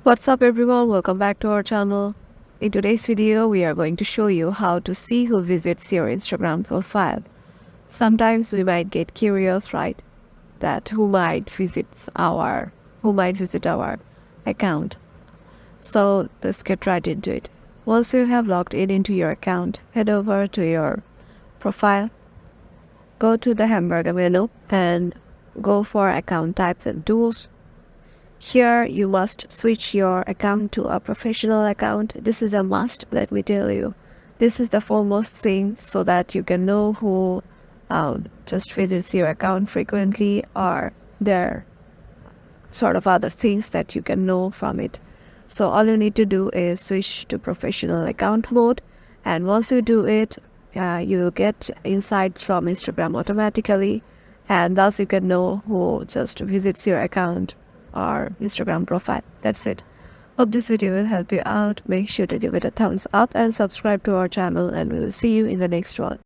What's up everyone, welcome back to our channel. In today's video, we are going to show you how to see who visits your Instagram profile. Sometimes we might get curious, right? That who might visit our account. So let's get right into it. Once you have logged in into your account, head over to your profile, go to the hamburger menu and go for account types and tools. Here you must switch your account to a professional account. This is a must, let me tell you. This is the foremost thing so that you can know who just visits your account frequently, or there sort of other things that you can know from it. So all you need to do is switch to professional account mode, and once you do it, you will get insights from Instagram automatically, and thus you can know who just visits your account or Instagram profile. That's it. Hope this video will help you out. Make sure to give it a thumbs up and subscribe to our channel, and we will see you in the next one.